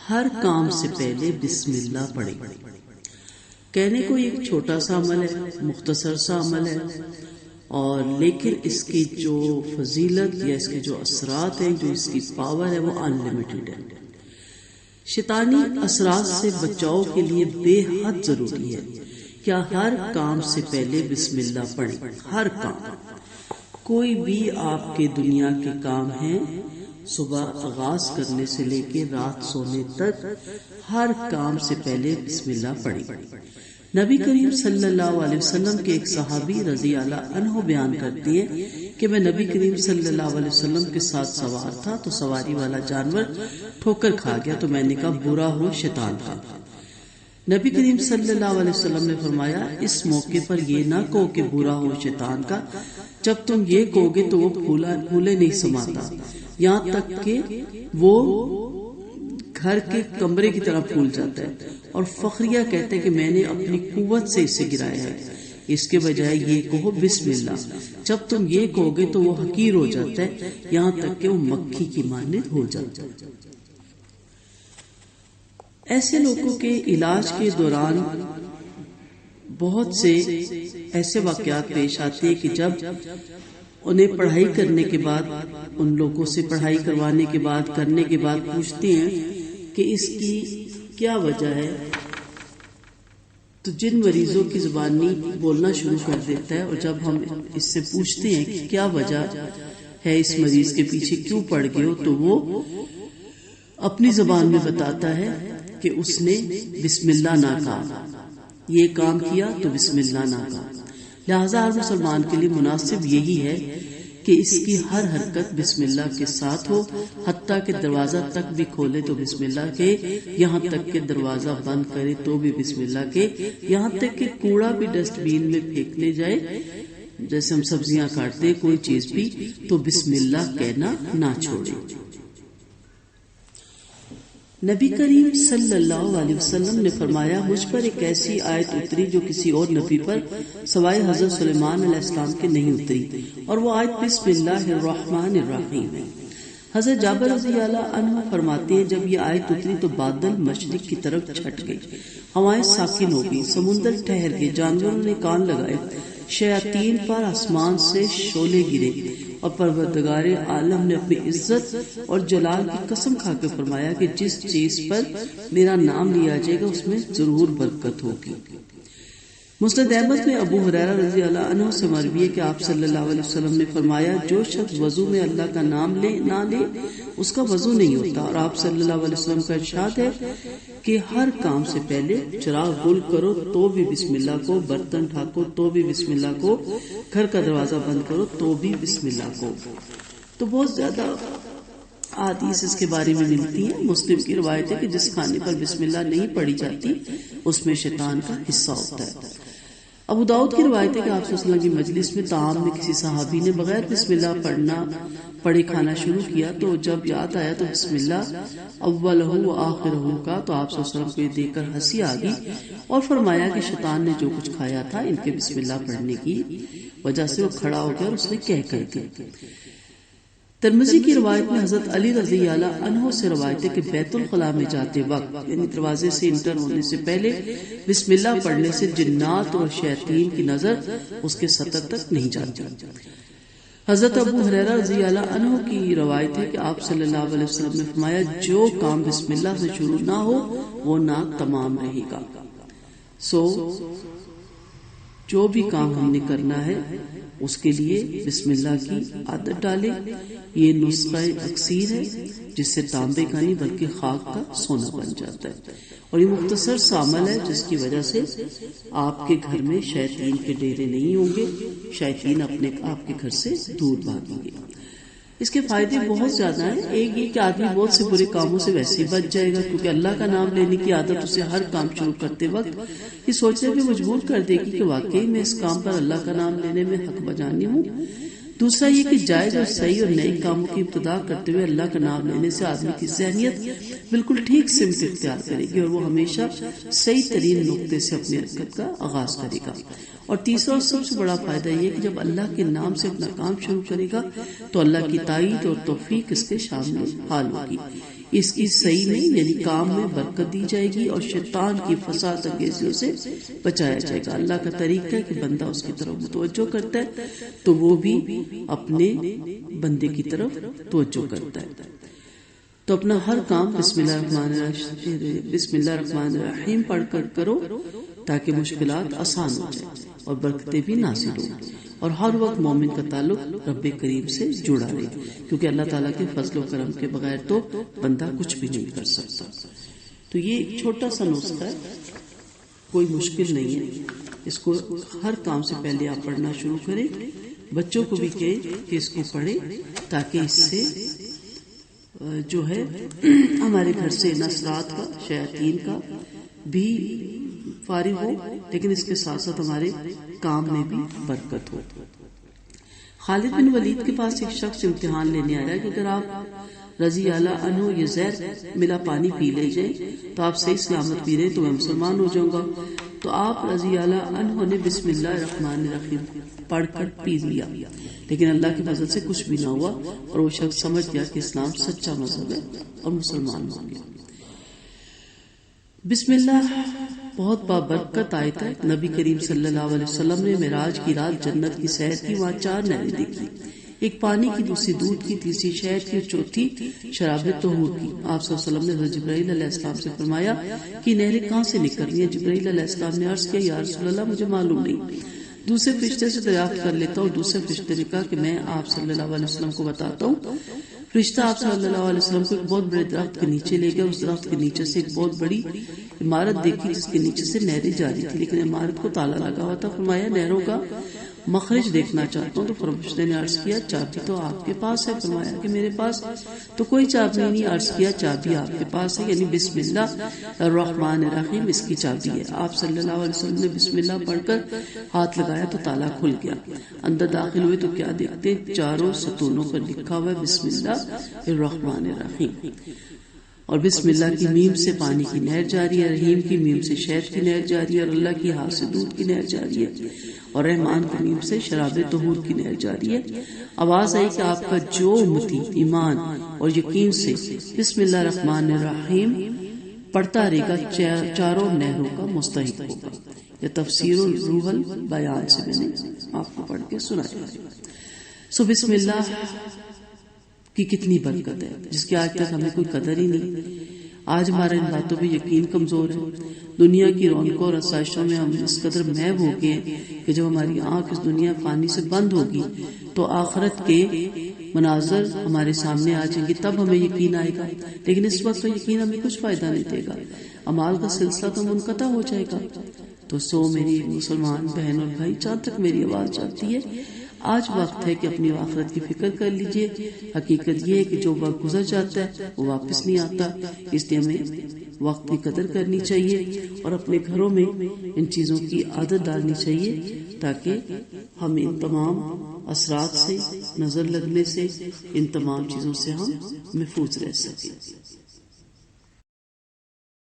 ہر کام سے پہلے بسم اللہ پڑھیں۔ کہنے کو ایک چھوٹا سا عمل ہے، مختصر سا عمل ہے، اور لیکن اس کی جو فضیلت یا اس کے جو اثرات ہیں، جو اس کی پاور ہے، وہ انلمیٹڈ ہے۔ شیطانی اثرات سے بچاؤ کے لیے بے حد ضروری ہے کیا ہر کام سے پہلے بسم اللہ پڑھیں۔ ہر کام، کوئی بھی آپ کے دنیا کے کام ہیں، صبح آغاز کرنے سے لے کے رات سونے تک، ہر کام سے پہلے بسم اللہ پڑھیں۔ نبی کریم صلی اللہ علیہ وسلم کے ایک صحابی رضی اللہ عنہ بیان کرتے ہیں کہ میں نبی کریم صلی اللہ علیہ وسلم کے ساتھ سوار تھا تو سواری والا جانور ٹھوکر کھا گیا تو میں نے کہا برا ہو شیطان کا۔ نبی کریم صلی اللہ علیہ وسلم نے فرمایا اس موقع پر یہ نہ کہو کہ برا ہو شیطان کا، جب تم یہ کہو گے تو وہ پھولے نہیں سماتا، یہاں تک کہ وہ گھر کے کمرے کی طرح پھول جاتا ہے، اور فخریہ کہتے ہیں کہ میں نے اپنی قوت سے اسے گرایا ہے، اس کے بجائے یہ کہو بسم اللہ، جب تم یہ کہو گے تو وہ حقیر ہو جاتا ہے، یہاں تک کہ وہ مکھی کی مانند ہو جاتا ہے۔ ایسے لوگوں کے علاج کے دوران بہت سے ایسے واقعات پیش آتے ہیں کہ جب انہیں پڑھائی کرنے کے بعد، ان لوگوں سے پڑھائی کروانے کے بعد، کرنے کے بعد پوچھتے ہیں کہ اس کی کیا وجہ ہے، تو جن مریضوں کی زبانی بولنا شروع کر دیتا ہے، اور جب ہم اس سے پوچھتے ہیں کہ کیا وجہ ہے اس مریض کے پیچھے کیوں پڑ گئے ہو، تو وہ اپنی زبان میں بتاتا ہے کہ اس نے بسم اللہ نہ کہا، یہ کام کیا تو بسم اللہ نہ کہا۔ لہذا ہر مسلمان کے لیے مناسب یہی ہے کہ اس کی ہر حرکت بسم اللہ کے ساتھ ہو، حتیٰ کہ دروازہ تک بھی کھولے تو بسم اللہ کے، یہاں تک کہ دروازہ بند کرے تو بھی بسم اللہ کے، یہاں تک کہ کوڑا بھی ڈسٹ بین میں پھینکنے جائے، جیسے ہم سبزیاں کاٹتے کوئی چیز بھی، تو بسم اللہ کہنا نہ چھوڑے۔ نبی کریم صلی اللہ علیہ وسلم نے فرمایا مجھ پر ایک ایسی آیت اتری جو کسی اور نبی پر سوائے حضرت سلیمان علیہ السلام کے نہیں اتری، اور وہ آیت بسم اللہ الرحمن الرحیم ہے۔ حضرت جابر رضی اللہ عنہ فرماتے ہیں جب یہ آیت اتری تو بادل مشرق کی طرف چھٹ گئے، ہوائیں ساکن ہو گئی، سمندر ٹھہر گئے، جانوروں نے کان لگائے، شیاطین پر آسمان سے شعلے گرے، اور پروردگار عالم نے اپنی عزت اور جلال کی قسم کھا کے فرمایا کہ جس چیز پر میرا نام لیا جائے گا اس میں ضرور برکت ہوگی۔ مسند احمد میں ابو ہریرہ رضی اللہ عنہ سے مروی ہے کہ آپ صلی اللہ علیہ وسلم نے فرمایا جو شخص وضو میں اللہ کا نام نہ لے اس کا وضو نہیں ہوتا، اور آپ صلی اللہ علیہ وسلم کا ارشاد ہے کہ ہر کام سے پہلے چراغ گل کرو تو بھی بسم اللہ کو، برتن ڈھانکو تو بھی بسم اللہ کو، گھر کا دروازہ بند کرو تو بھی بسم اللہ کو۔ تو بہت زیادہ احادیث اس کے بارے میں ملتی ہیں۔ مسلم کی روایت ہے کہ جس کھانے پر بسم اللہ نہیں پڑھی جاتی اس میں شیطان کا حصہ ہوتا ہے۔ ابو داؤد کی روایت ہے کہ آپ صلی اللہ علیہ وسلم کی مجلس میں طعام میں کسی صحابی نے بغیر بسم اللہ پڑھے کھانا شروع کیا، تو جب یاد آیا تو بسم اللہ اولہ و آخرہ کا، تو آپ صلی اللہ علیہ وسلم کو یہ دیکھ کر ہنسی آ گئی اور فرمایا کہ شیطان نے جو کچھ کھایا تھا ان کے بسم اللہ پڑھنے کی وجہ سے وہ کھڑا ہو گیا اور اس نے کہہ کر کے۔ ترمذی کی روایت میں حضرت علی رضی اللہ عنہ سے روایت ہے کہ بیت الخلاء میں جاتے وقت، یعنی دروازے سے انٹر ہونے سے پہلے بسم اللہ پڑھنے سے جنات اور شیاطین کی نظر اس کے سطر تک نہیں جاتی۔ حضرت ابو ہریرہ رضی اللہ عنہ کی روایت ہے کہ آپ صلی اللہ علیہ وسلم نے فرمایا جو کام بسم اللہ سے شروع نہ ہو وہ نہ تمام رہے گا۔ جو بھی کام ہم نے کرنا ہے اس کے لیے بسم اللہ کی عادت ڈالیں۔ یہ نسخہ اکسیر ہے جس سے تانبے کا نہیں بلکہ خاک کا سونا بن جاتا ہے، اور یہ مختصر سا عمل ہے جس کی وجہ سے آپ کے گھر میں شیاطین کے ڈیرے نہیں ہوں گے، شیاطین اپنے آپ کے گھر سے دور بھاگیں گے۔ اس کے فائدے بہت زیادہ ہیں۔ ایک یہ کہ آدمی بہت سے برے کاموں سے ویسے ہی بچ جائے گا، کیونکہ اللہ کا نام لینے کی عادت اسے ہر کام شروع کرتے وقت یہ سوچنے پہ مجبور کر دے گی کہ واقعی میں اس کام پر اللہ کا نام لینے میں حق بجانی ہوں۔ دوسرا یہ کہ جائز اور صحیح اور نئے کاموں کی ابتدا کرتے ہوئے اللہ کا نام لینے سے آدمی کی ذہنیت بالکل ٹھیک سمت اختیار کرے گی اور وہ ہمیشہ صحیح ترین نقطے سے اپنی حرکت کا آغاز کرے گا۔ اور تیسرا اور سب سے بڑا فائدہ یہ کہ جب اللہ کے نام سے اپنا کام شروع کرے گا تو اللہ کی تائید اور توفیق اس کے سامنے حال ہوگی۔ اس کی صحیح میں یعنی کام میں برکت دی جائے گی اور شیطان کی فساد انگیزیوں سے بچایا جائے گا۔ اللہ کا طریقہ ہے کہ بندہ اس کی طرف متوجہ کرتا ہے تو وہ بھی اپنے بندے کی طرف توجہ کرتا ہے۔ تو اپنا ہر کام بسم اللہ الرحمن الرحیم پڑھ کر کرو تاکہ مشکلات آسان ہو جائیں اور برکتیں بھی نازل ہوں، اور ہر وقت مومن کا تعلق رب کریم سے جڑا رہے، کیونکہ اللہ تعالیٰ کے فضل و کرم کے بغیر تو بندہ کچھ بھی نہیں کر سکتا۔ تو یہ ایک چھوٹا سا نسخہ ہے، کوئی مشکل نہیں ہے، اس کو ہر کام سے پہلے آپ پڑھنا شروع کریں، بچوں کو بھی کہیں کہ اس کو پڑھیں تاکہ اس سے جو ہے ہمارے گھر سے نصرات کا، شیاطین کا بھی فارغ ہو، لیکن اس کے ساتھ ساتھ ہمارے کام میں بھی برکت ہو۔ خالد بن ولید کے پاس ایک شخص امتحان لینے آیا کہ اگر آپ رضی اللہ عنہ یہ زہر ملا پانی پی لے جائیں تو آپ صحیح سلامت پی رہے تو میں مسلمان ہو جاؤں گا۔ تو آپ رضی اللہ عنہ نے بسم اللہ الرحمن الرحیم پڑھ کر پی لیا، لیکن اللہ کی فضل سے کچھ بھی نہ ہوا اور وہ شخص سمجھ گیا کہ اسلام سچا مذہب ہے اور مسلمان ہو گیا۔ بسم اللہ بہت بابرکت آیت ہے۔ نبی کریم صلی اللہ علیہ وسلم نے معراج کی رات جنت کی سیر کی، وہاں 4 نہریں دیکھی، ایک پانی کی، دوسری دودھ کی، تیسری شہد کی اور چوتھی شراب طہور کی۔ آپ صلی اللہ علیہ وسلم نے حضرت جبرائیل علیہ السلام سے فرمایا کہ نہریں کہاں سے نکل رہی ہیں؟ جبرائیل علیہ السلام نے عرض کیا یا رسول اللہ مجھے معلوم نہیں، دوسرے فرشتے سے دریافت کر لیتا ہوں۔ دوسرے فرشتے نے کہا کہ میں آپ صلی اللہ علیہ وسلم کو بتاتا ہوں۔ فرشتہ آپ صلی اللہ علیہ وسلم کو ایک بہت بڑے درخت کے نیچے لے گیا، اس درخت کے نیچے سے ایک بہت بڑی عمارت دیکھی جس کے نیچے سے نہریں جاری تھی، لیکن عمارت کو تالا لگا ہوا تھا۔ فرمایا نہروں کا مخرج دیکھنا چاہتا ہوں، تو فرشتے نے عرض کیا چابی تو آپ کے پاس ہے؟ فرمایا کہ میرے پاس تو کوئی چابی نہیں۔ عرض کیا چابی آپ کے پاس ہے، یعنی بسم اللہ الرحمن الرحیم اس کی چابی ہے۔ آپ صلی اللہ علیہ وسلم نے بسم اللہ پڑھ کر ہاتھ لگایا تو تالا کھل گیا، اندر داخل ہوئے تو کیا دیکھتے؟ 4 ستونوں پر لکھا ہوا ہے بسم اللہ الرحمن الرحیم، اور بسم اللہ کی میم سے پانی کی نہر جاری ہے، رحیم کی میم سے شہد کی نہر جاری ہے، اور اللہ کی ہا سے دودھ کی نہر جاری ہے، اور رحمان کی میم سے شراب طہور کی نہر جاری ہے۔ آواز آئی کہ آپ کا جو امتی ایمان اور یقین سے بسم اللہ الرحمن الرحیم پڑھتا رہے گا 4 نہروں کا مستحق ہوگا۔ یہ تفسیر روح البیان سے میں نے آپ کو پڑھ کے سنایا۔ بسم اللہ کی کتنی برکت ہے جس کی آج تک ہمیں کوئی قدر ہی نہیں۔ آج ہمارا ان باتوں پہ یقین کمزور ہے۔ دنیا کی رونقوں اور آسائشوں میں ہم اس قدر محو ہو گئے کہ جب ہماری آنکھ اس دنیا فانی سے بند ہوگی تو آخرت کے مناظر ہمارے سامنے آ جائیں گے، تب ہمیں یقین آئے گا، لیکن اس وقت کا یقین ہمیں کچھ فائدہ نہیں دے گا، اعمال کا سلسلہ تو منقطع ہو جائے گا۔ تو میری مسلمان بہن اور بھائی، جہاں تک میری آواز جاتی ہے، آج وقت ہے کہ اپنی آخرت کی فکر کر لیجئے۔ حقیقت یہ ہے کہ جو وقت گزر جاتا ہے وہ واپس نہیں آتا، اس لیے ہمیں وقت کی قدر کرنی چاہیے اور اپنے گھروں میں ان چیزوں کی عادت ڈالنی چاہیے تاکہ ہم ان تمام اثرات سے، نظر لگنے سے، ان تمام چیزوں سے ہم محفوظ رہ سکیں۔